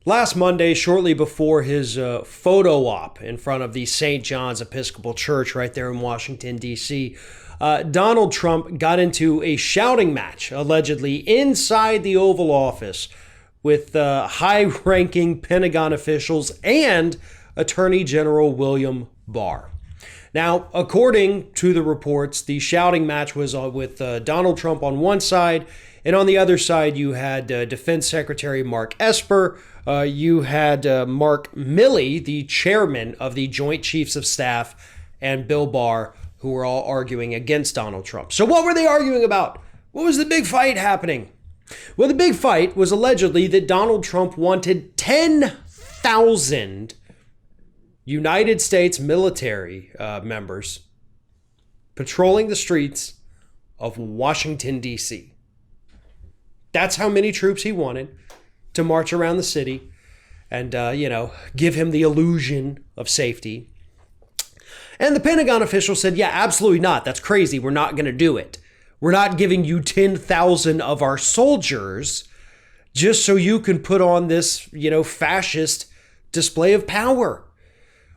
Last Monday, shortly before his photo op in front of the St. John's Episcopal Church right there in Washington, D.C., Donald Trump got into a shouting match, allegedly, inside the Oval Office with high-ranking Pentagon officials and Attorney General William Barr. Now, according to the reports, the shouting match was with Donald Trump on one side, and on the other side, you had Defense Secretary Mark Esper. You had Mark Milley, the chairman of the Joint Chiefs of Staff, and Bill Barr, who were all arguing against Donald Trump. So what were they arguing about? What was the big fight happening? Well, the big fight was allegedly that Donald Trump wanted 10,000 United States military members patrolling the streets of Washington, D.C. That's how many troops he wanted to march around the city and, give him the illusion of safety. And the Pentagon official said, yeah, absolutely not. That's crazy. We're not going to do it. We're not giving you 10,000 of our soldiers just so you can put on this, fascist display of power.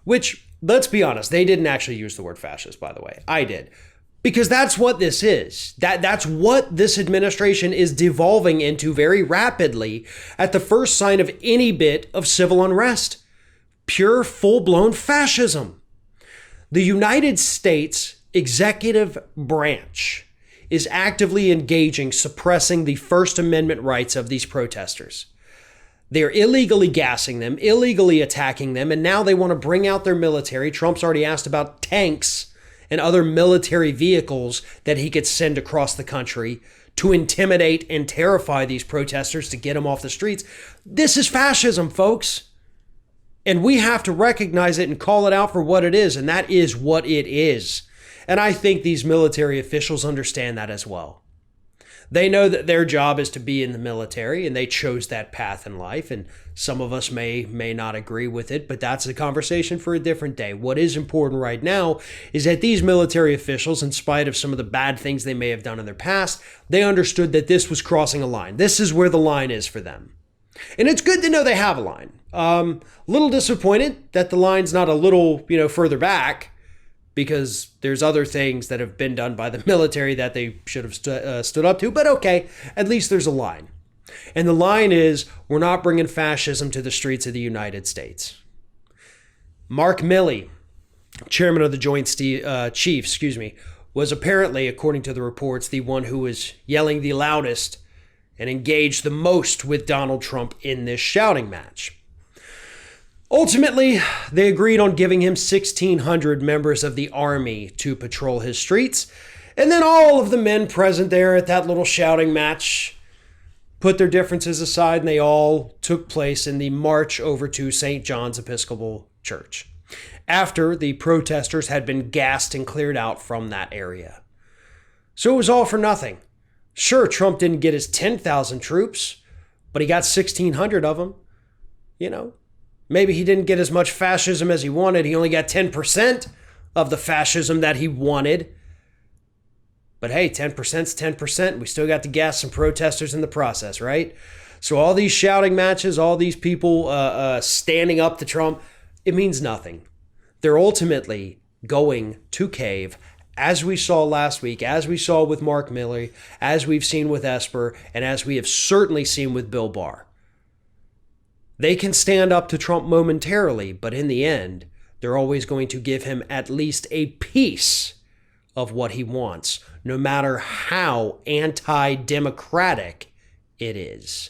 Which, let's be honest, they didn't actually use the word fascist, by the way. I did. Because that's what this is. That's what this administration is devolving into very rapidly at the first sign of any bit of civil unrest. Pure, full-blown fascism. The United States executive branch is actively engaging, suppressing the First Amendment rights of these protesters. They're illegally gassing them, illegally attacking them, and now they want to bring out their military. Trump's already asked about tanks and other military vehicles that he could send across the country to intimidate and terrify these protesters to get them off the streets. This is fascism, folks. And we have to recognize it and call it out for what it is, and that is what it is. And I think these military officials understand that as well. They know that their job is to be in the military, and they chose that path in life, and some of us may not agree with it, but that's a conversation for a different day. What is important right now is that these military officials, in spite of some of the bad things they may have done in their past, they understood that this was crossing a line. This is where the line is for them. And it's good to know they have a line. Little disappointed that the line's not a little, further back, because there's other things that have been done by the military that they should have stood up to. But okay, at least there's a line. And the line is, we're not bringing fascism to the streets of the United States. Mark Milley, chairman of the Joint Chiefs, was apparently, according to the reports, the one who was yelling the loudest and engaged the most with Donald Trump in this shouting match. Ultimately, they agreed on giving him 1,600 members of the army to patrol his streets, and then all of the men present there at that little shouting match put their differences aside, and they all took place in the march over to St. John's Episcopal Church, after the protesters had been gassed and cleared out from that area. So it was all for nothing. Sure, Trump didn't get his 10,000 troops, but he got 1,600 of them. Maybe he didn't get as much fascism as he wanted. He only got 10% of the fascism that he wanted. But hey, 10%'s 10%. We still got to gas some protesters in the process, right? So all these shouting matches, all these people standing up to Trump, it means nothing. They're ultimately going to cave, as we saw last week, as we saw with Mark Milley, as we've seen with Esper, and as we have certainly seen with Bill Barr. They can stand up to Trump momentarily, but in the end, they're always going to give him at least a piece of what he wants, no matter how anti-democratic it is.